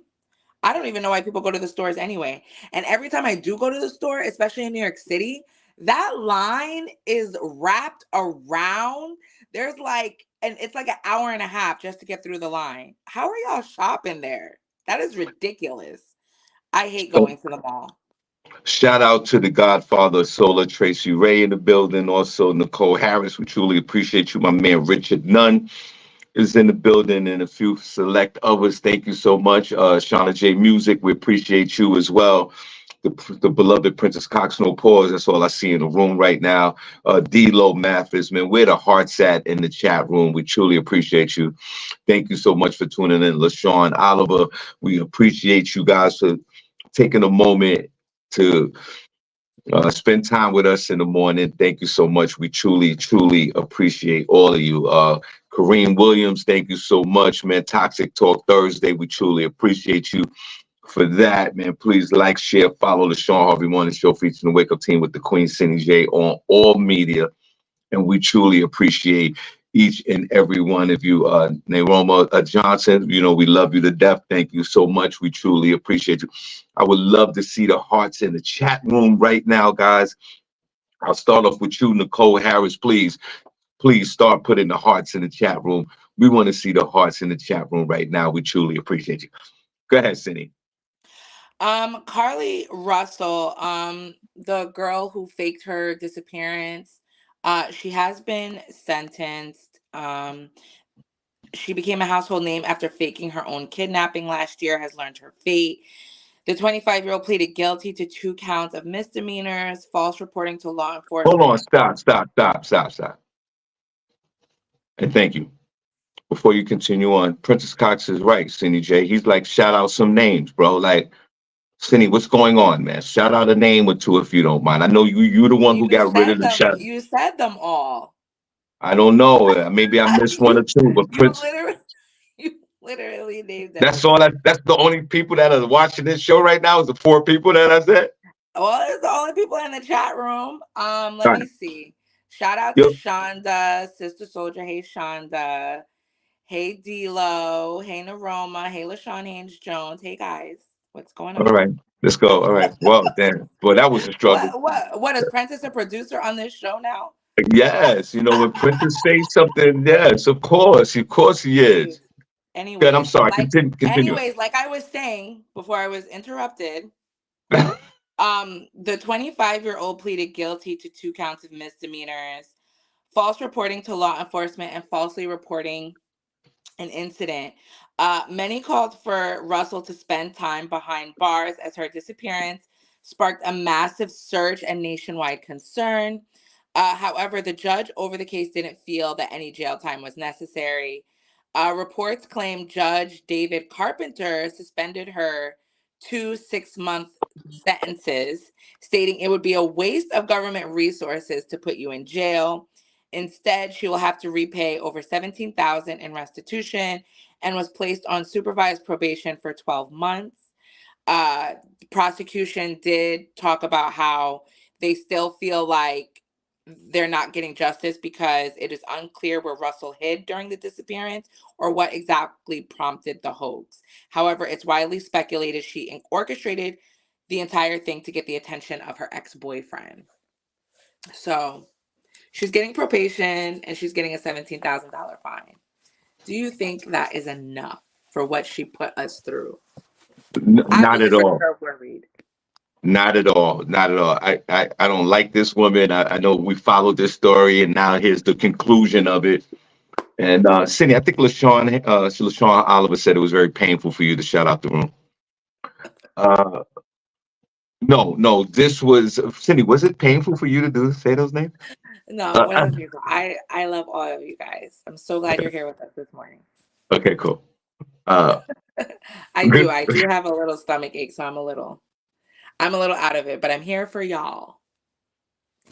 I don't even know why people go to the stores anyway. And every time I do go to the store, especially in New York City, that line is wrapped around. There's like, and it's like an hour and a half just to get through the line. How are y'all shopping there? That is ridiculous. I hate So, going to the mall. shout out to the Godfather of Solar, Tracy Ray in the building. Also, Nicole Harris. We truly appreciate you. My man Richard Nunn is in the building, and a few select others. Thank you so much. Shauna J Music, we appreciate you as well. The beloved Princess Cox, no pause. That's all I see in the room right now. D-Lo Mathis, man, where the heart's at in the chat room. We truly appreciate you. Thank you so much for tuning in. LaShawn Oliver, we appreciate you guys for taking a moment to spend time with us in the morning. Thank you so much. We truly, truly appreciate all of you. Kareem Williams, thank you so much, man. Toxic Talk Thursday, we truly appreciate you for that, man. Please like, share, follow the Shawn Harvey Morning Show featuring the Wake Up Team with the Queen SennyJ on all media. And we truly appreciate each and every one of you. Naroma Johnson, we love you to death. Thank you so much. We truly appreciate you. I would love to see the hearts in the chat room right now, guys. I'll start off with you, Nicole Harris. Please start putting the hearts in the chat room. We want to see the hearts in the chat room right now. We truly appreciate you. Go ahead, Cindy. Carly Russell, the girl who faked her disappearance, she has been sentenced. She became a household name after faking her own kidnapping last year, has learned her fate. The 25-year-old pleaded guilty to 2 counts of misdemeanors, false reporting to law Hold on. enforcement. Stop. And thank you. Before you continue on, Princess Cox is right, Cindy J. He's like, shout out some names, bro. Like, Cindy, what's going on, man? Shout out a name or two if you don't mind. I know you're the one who got rid of the shout. You said them all. I don't know. Maybe I missed one or you two, but you Prince, literally you literally named that's all. everybody. That's the only people that are watching this show right now is the 4 people that I said. Well, it's the only people in the chat room. Let All me right. see. Shout out to Yep. Shonda, Sister Soldier. Hey Shonda. Hey D-Lo. Hey Naroma. Hey LaShawn Haynes Jones. Hey guys. What's going All on? right. Let's go. All right. Well, damn. Boy, that was a struggle. What is Prentice a producer on this show now? Yes. When Princess says something, yes, of course he is. Anyways, Good. I'm sorry. like Continue. like I was saying before I was interrupted, the 25-year-old pleaded guilty to 2 counts of misdemeanors, false reporting to law enforcement and falsely reporting an incident. Many called for Russell to spend time behind bars as her disappearance sparked a massive search and nationwide concern. However, the judge over the case didn't feel that any jail time was necessary. Reports claim Judge David Carpenter suspended her 2 6-month sentences, stating it would be a waste of government resources to put you in jail. Instead, she will have to repay over 17,000 in restitution and was placed on supervised probation for 12 months. Prosecution did talk about how they still feel like they're not getting justice because it is unclear where Russell hid during the disappearance or what exactly prompted the hoax. However, it's widely speculated she orchestrated the entire thing to get the attention of her ex-boyfriend. So she's getting probation and she's getting a $17,000 fine. Do you think that is enough for what she put us through? I Not really at for all. sure worried. Not at all. Not at all. I don't like this woman. I know we followed this story, and now here's the conclusion of it. And Cindy, I think LaShawn Oliver said it was very painful for you to shut out the room. Uh, no, no, this was Cindy. Was it painful for you to say those names? No, it Uh, wasn't beautiful. I love all of you guys. I'm so glad you're here with us this morning. okay, cool. Uh, I do. I do have a little stomach ache, so I'm a little out of it, but I'm here for y'all.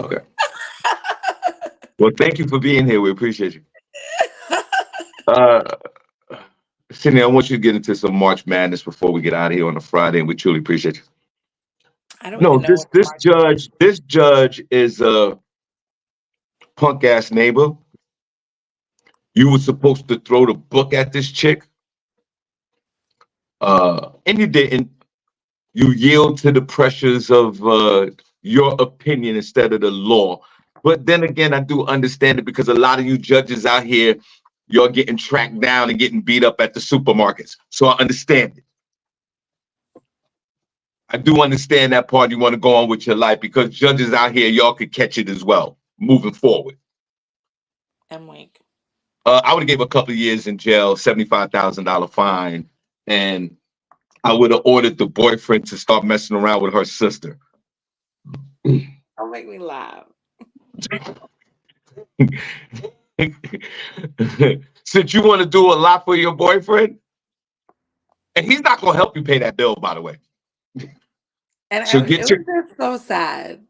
okay. Well, thank you for being here. We appreciate you. Uh, Cindy, I want you to get into some March Madness before we get out of here on a Friday, and we truly appreciate you. I don't No, even know what the March Madness is. this judge is a punk ass neighbor. You were supposed to throw the book at this chick, and you didn't. You yield to the pressures of your opinion instead of the law. But then again, I do understand it because a lot of you judges out here, you're getting tracked down and getting beat up at the supermarkets. So I understand it. I do understand that part. You want to go on with your life because judges out here, y'all could catch it as well moving forward. I'm weak. I would have gave a couple of years in jail, $75,000 fine, and I would have ordered the boyfriend to start messing around with her sister. Don't make me laugh. Since you want to do a lot for your boyfriend, and he's not going to help you pay that bill, by the way. And So it get was your just so sad.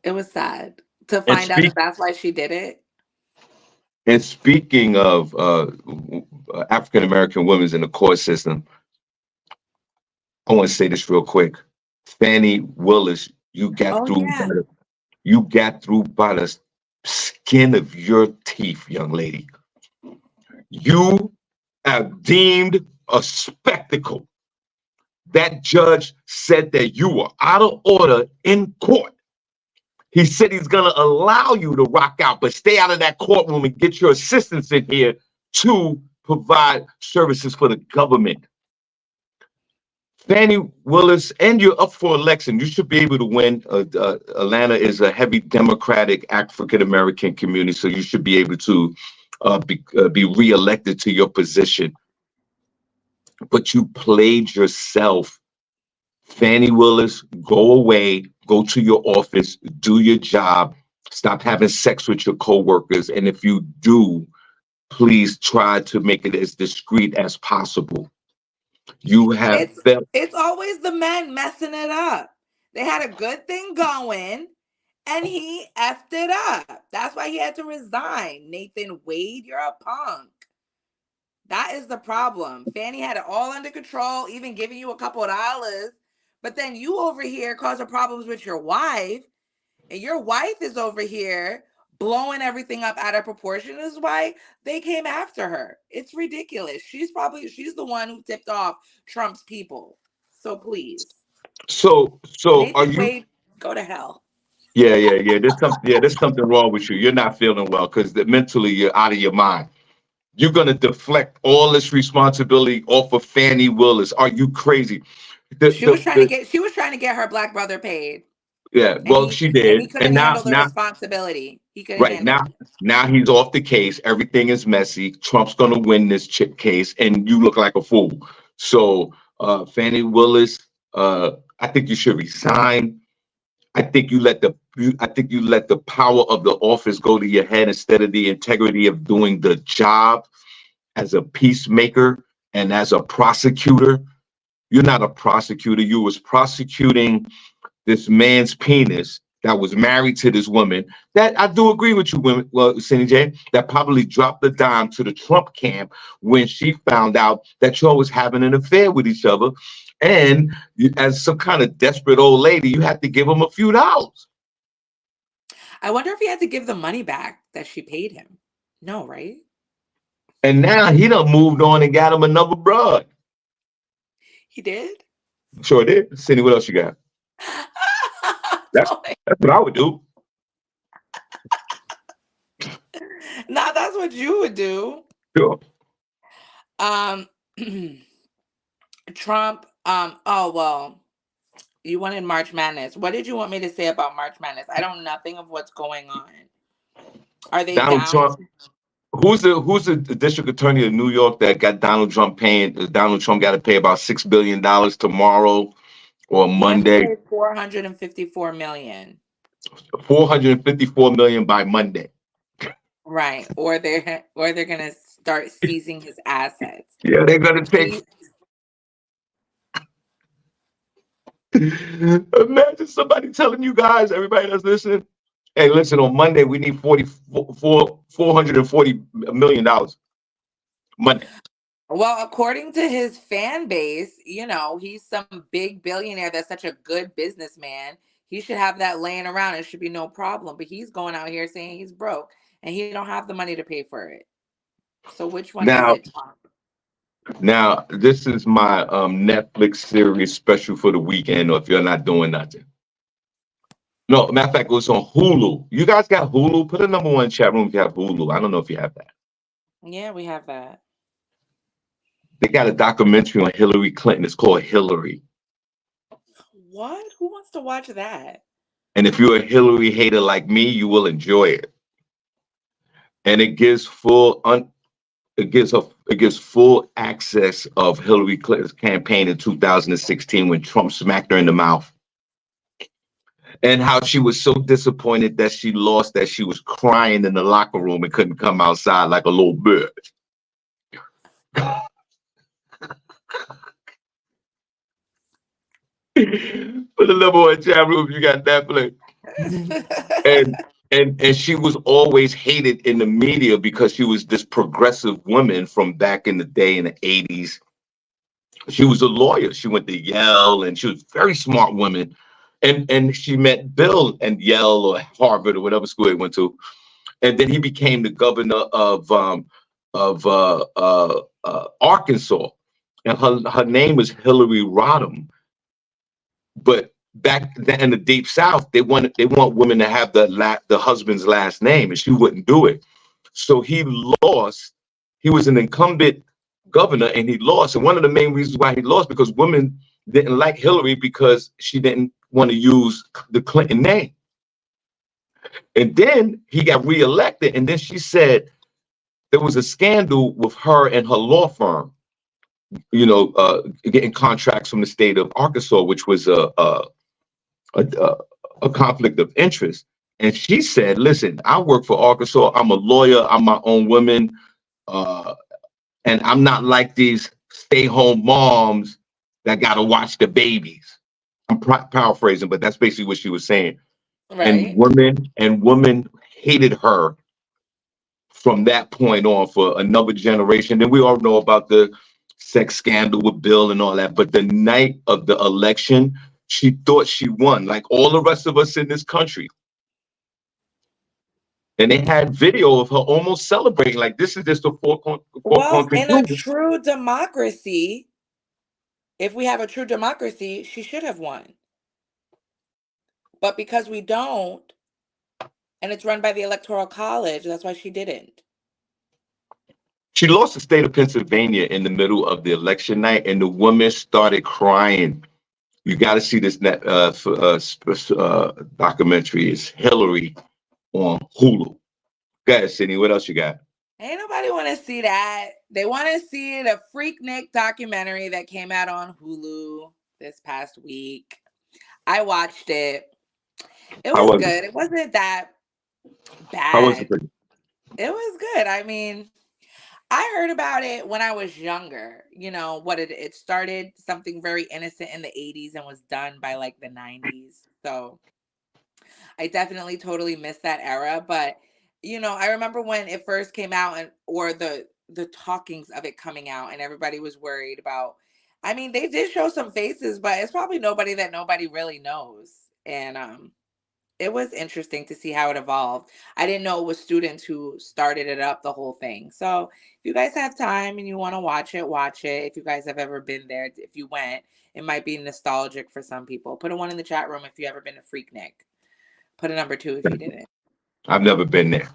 It was sad to and find out speak that that's why she did it. and speaking of African American women in the court system, I want to say this real quick. Fannie Willis, Oh yeah. you got through by the skin of your teeth, young lady. You are deemed a spectacle. That judge said that you were out of order in court. He said he's going to allow you to rock out, but stay out of that courtroom and get your assistants in here to provide services for the government. Fannie Willis, and you're up for election. You should be able to win. Atlanta is a heavy Democratic African American community, so you should be able to be reelected to your position. But you played yourself. Fannie Willis, go away, go to your office, do your job, stop having sex with your coworkers, and if you do, please try to make it as discreet as possible. You have It's felt it's always the men messing it up. They had a good thing going and he effed it up. That's why he had to resign. Nathan Wade, you're a punk. That is the problem. Fanny had it all under control, even giving you a couple of dollars. But then you over here causing problems with your wife, and your wife is over here blowing everything up out of proportion. Is why they came after her. It's ridiculous. She's the one who tipped off Trump's people. So please, so are Nathan you Wade, go to hell. yeah. There's something wrong with you. You're not feeling well because mentally you're out of your mind. You're gonna deflect all this responsibility off of Fannie Willis. Are you crazy? The She the, was trying to the get she was trying to get her black brother paid. yeah, And well, he she and did. he couldn't And handle the responsibility. He couldn't right handle now, it. now he's off the case. Everything is messy. Trump's gonna win this case, and you look like a fool. So, Fannie Willis, I think you should resign. I think you let the power of the office go to your head instead of the integrity of doing the job as a peacemaker and as a prosecutor. You're not a prosecutor. You was prosecuting this man's penis that was married to this woman. That I do agree with you, women, well, SennyJ, that probably dropped the dime to the Trump camp when she found out that y'all was having an affair with each other. And as some kind of desperate old lady, you had to give him a few dollars. I wonder if he had to give the money back that she paid him. No, right? And now he done moved on and got him another broad. He did? Sure did. Cindy, what else you got? That's Don't make- that's what I would do. Nah, that's what you would do. Sure. Um, Trump. Oh well, you wanted March Madness. What did you want me to say about March Madness? I don't nothing of what's going on. Are they Donald down? Trump. Who's the district attorney of New York that got Donald Trump paying? Donald Trump got to pay about $6 billion tomorrow or He has to Monday. pay 454 million. 454 million by Monday. Right. Or they're gonna start seizing his assets. Yeah, they're gonna take. He Imagine somebody telling you guys, everybody that's listening, hey, listen, on Monday we need $440 million. Monday. Well, according to his fan base, he's some big billionaire that's such a good businessman. He should have that laying around. It should be no problem. But he's going out here saying he's broke and he don't have the money to pay for it. So which one is Now, it, Trump? now this is my Netflix series special for the weekend, or if you're not doing nothing. No, matter of fact, it was on Hulu. You guys got Hulu? Put a number one chat room if you have Hulu. I don't know if you have that. Yeah, we have that. They got a documentary on Hillary Clinton. It's called Hillary. What? Who wants to watch that? And if you're a Hillary hater like me, you will enjoy it. And it gives full access of Hillary Clinton's campaign in 2016 when Trump smacked her in the mouth. And how she was so disappointed that she lost that she was crying in the locker room and couldn't come outside like a little bitch. For the number one chat room, you got Netflix. And and she was always hated in the media because she was this progressive woman from back in the day in the 80s. She was a lawyer. She went to Yale and she was a very smart woman. And she met Bill at Yale or Harvard or whatever school he went to. And then he became the governor of Arkansas. And her name was Hillary Rodham. But back then in the deep South, they want women to have the husband's last name, and she wouldn't do it. So he lost. He was an incumbent governor, and he lost. And one of the main reasons why he lost because women didn't like Hillary because she didn't want to use the Clinton name. And then he got reelected, and then she said there was a scandal with her and her law firm. Getting contracts from the state of Arkansas, which was a conflict of interest. And she said, listen, I work for Arkansas. I'm a lawyer. I'm my own woman. And I'm not like these stay-home moms that got to watch the babies. I'm paraphrasing, but that's basically what she was saying. And Right. women hated her from that point on for another generation. Then we all know about the sex scandal with Bill and all that. But the night of the election, she thought she won, like all the rest of us in this country. And they had video of her almost celebrating, like this is just a foregone Well, in a conclusion. true democracy, if we have a true democracy, she should have won. But because we don't, and it's run by the Electoral College, that's why she didn't. She lost the state of Pennsylvania in the middle of the election night, and the woman started crying. You got to see this documentary. It's Hillary on Hulu. Go ahead, Sydney. What else you got? Ain't nobody want to see that. They want to see the Freaknik documentary that came out on Hulu this past week. I watched it. It How was was it? good. It wasn't that How was it? bad. It was good. I mean, I heard about it when I was younger. It started something very innocent in the 80s and was done by like the 90s. So I definitely totally missed that era. But I remember when it first came out or the talkings of it coming out and everybody was worried about. I mean, they did show some faces, but it's probably nobody that nobody really knows. And it was interesting to see how it evolved. I didn't know it was students who started it up, the whole thing. So if you guys have time and you want to watch it, watch it. If you guys have ever been there, if you went, it might be nostalgic for some people. Put a 1 in the chat room if you ever been to Freaknik. Put a number 2 if you didn't. I've never been there.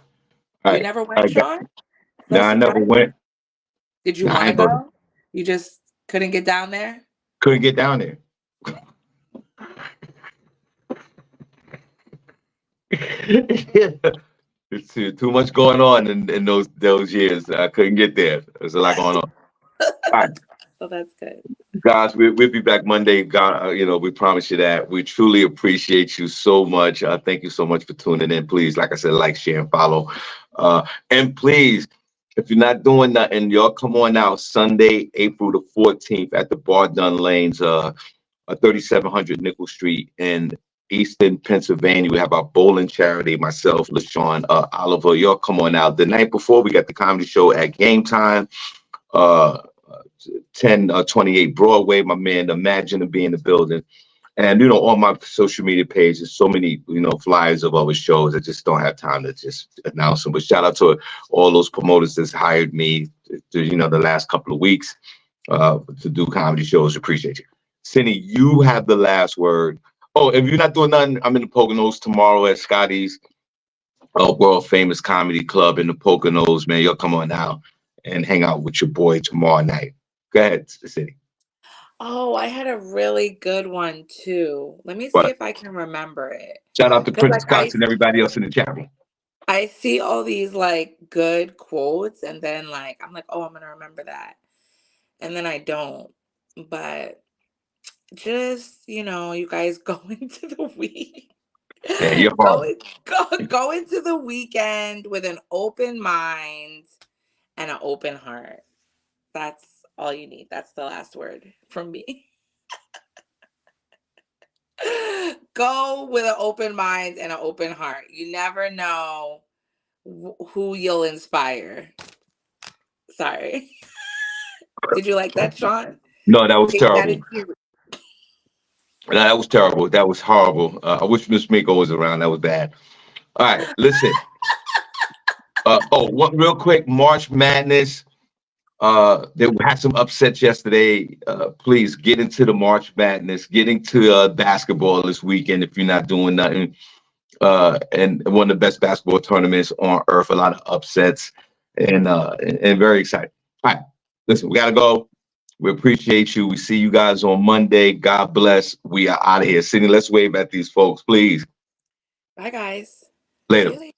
All You right. never All went, right, guys. Shawn? So No, I never surprising. went. Did you Nah, I want to ain't go. go? You just couldn't get down there? Couldn't get down there. It's too much going on in those years. I couldn't get there. There's a lot going on. All right, So that's good. guys, we'll be back Monday. God, we promise you that. We truly appreciate you so much. Thank you so much for tuning in. Please, like I said, like, share, and follow. And please, if you're not doing nothing, y'all come on out Sunday, April the 14th at the Bar Dun Lanes, 3700 Nickel Street in Easton, Pennsylvania. We have our bowling charity, myself, LaShawn, Oliver. Y'all come on out. The night before, we got the comedy show at Game Time. Uh, 1028 Broadway. My man Imagine to be in the building. And on my social media page, there's so many flyers of our shows. I just don't have time to just announce them. But shout out to all those promoters that's hired me the last couple of weeks to do comedy shows. Appreciate you. Cindy, you have the last word. Oh, if you're not doing nothing, I'm in the Poconos tomorrow at Scotty's world famous comedy club in the Poconos. Man, y'all come on out and hang out with your boy tomorrow night. Go ahead, Cindy. Oh, I had a really good one too. Let me see But if I can remember it. shout out to Because Prince Scotts and everybody else in the chat room. I see all these like good quotes and then like I'm like, oh, I'm gonna remember that. And then I don't. But just, you guys go into the week. Yeah, you're Go, hard. go into the weekend with an open mind and an open heart. That's all you need. That's the last word from me. Go with an open mind and an open heart. You never know who you'll inspire. Sorry. Did you like that, Shawn? No, that was Take that terrible. into your. No, that was terrible. That was horrible. I wish Miss Miko was around. That was bad. All right, listen. One real quick, March Madness. They had some upsets yesterday. Please get into the March Madness. Get into basketball this weekend if you're not doing nothing. And one of the best basketball tournaments on earth. A lot of upsets and very exciting. All right, listen, we gotta go. We appreciate you. We see you guys on Monday. God bless. We are out of here. Sydney, let's wave at these folks, please. Bye, guys. See Later. you later.